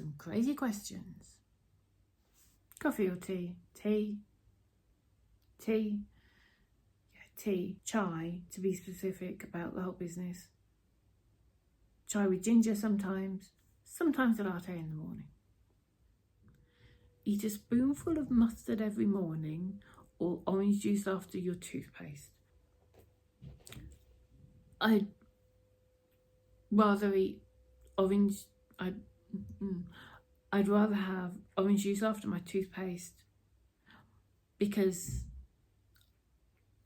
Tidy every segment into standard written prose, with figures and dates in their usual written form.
some crazy questions. Coffee or tea? Tea. Tea. Yeah, tea. Chai, to be specific about the whole business. Chai with ginger sometimes. Sometimes a latte in the morning. Eat a spoonful of mustard every morning or orange juice after your toothpaste. I'd rather eat orange. I'd rather have orange juice after my toothpaste because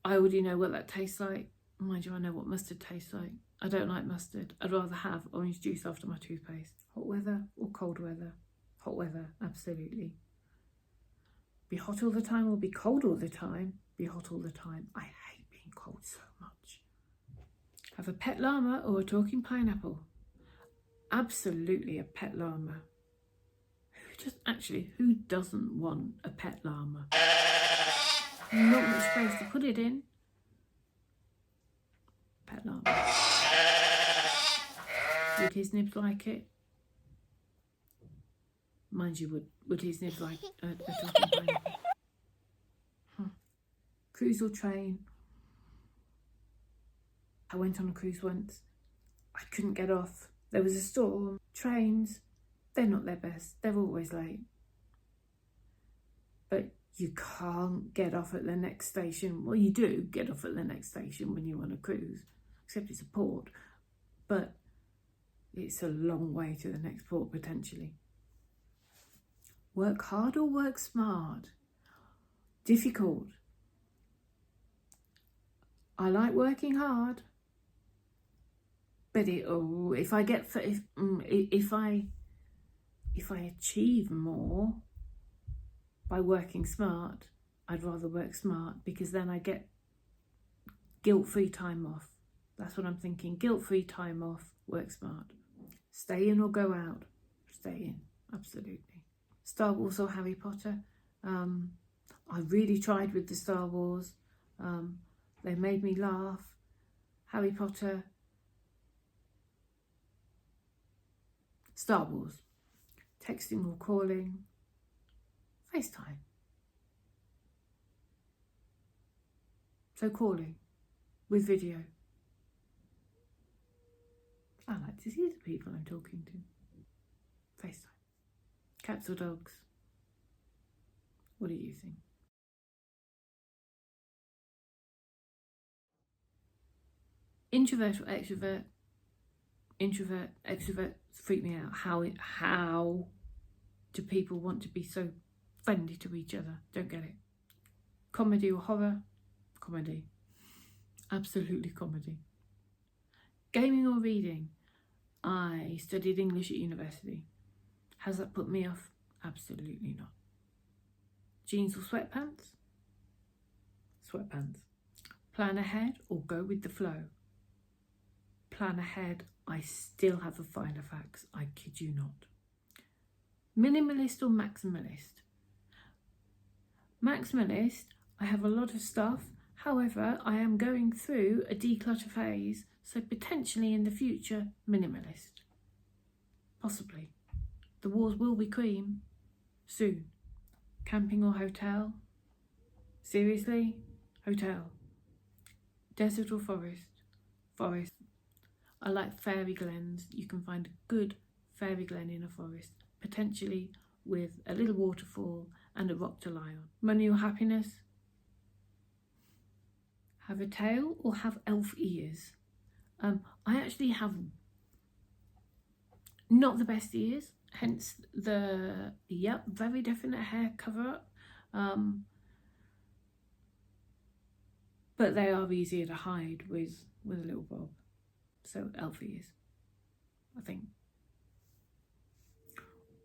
I already know what that tastes like. Mind you, I know what mustard tastes like. I don't like mustard. I'd rather have orange juice after my toothpaste. Hot weather or cold weather? Hot weather, absolutely. Be hot all the time or be cold all the time? Be hot all the time. I hate being cold so much. Have a pet llama or a talking pineapple? Absolutely a pet llama. Who doesn't want a pet llama? Not much space to put it in. Pet llama. Would his nibs like it? Mind you, would his nibs like a talking pineapple? Cruise or train? I went on a cruise once. I couldn't get off. There was a storm. Trains, they're not their best. They're always late. But you can't get off at the next station. Well, you do get off at the next station when you're on a cruise, except it's a port. But it's a long way to the next port, potentially. Work hard or work smart? Difficult. I like working hard. But if I achieve more by working smart, I'd rather work smart because then I get guilt-free time off. That's what I'm thinking. Guilt-free time off, work smart. Stay in or go out? Stay in, absolutely. Star Wars or Harry Potter? I really tried with the Star Wars. They made me laugh. Harry Potter. Star Wars. Texting or calling? FaceTime. So calling with video. I like to see the people I'm talking to. FaceTime. Cats or dogs? What do you think? Introvert or extrovert? Introvert, extrovert freak me out. How do people want to be so friendly to each other? Don't get it. Comedy or horror? Comedy. Absolutely comedy. Gaming or reading? I studied English at university. Has that put me off? Absolutely not. Jeans or sweatpants? Sweatpants. Plan ahead or go with the flow? Plan ahead. I still have a finer facts. I kid you not. Minimalist or maximalist? Maximalist, I have a lot of stuff. However, I am going through a declutter phase, so potentially in the future, minimalist. Possibly. The walls will be cream soon. Camping or hotel? Seriously? Hotel. Desert or forest? Forest. I like fairy glens. You can find a good fairy glen in a forest, potentially with a little waterfall and a rock to lie on. Money or happiness? Have a tail or have elf ears? I actually have not the best ears, hence the very definite hair cover up. But they are easier to hide with a little bob. So elf ears, I think.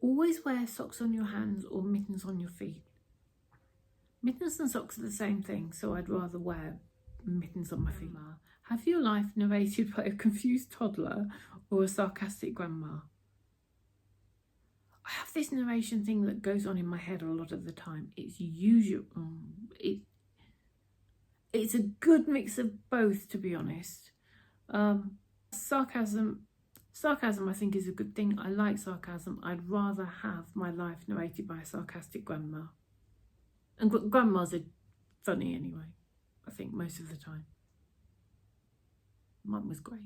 Always wear socks on your hands or mittens on your feet. Mittens and socks are the same thing, so I'd rather wear mittens on my feet. Have your life narrated by a confused toddler or a sarcastic grandma? I have this narration thing that goes on in my head a lot of the time. It's usual. It's a good mix of both, to be honest. Sarcasm Sarcasm, I think, is a good thing. I like sarcasm. I'd rather have my life narrated by a sarcastic grandma. And grandmas are funny anyway, I think, most of the time. Mum was great.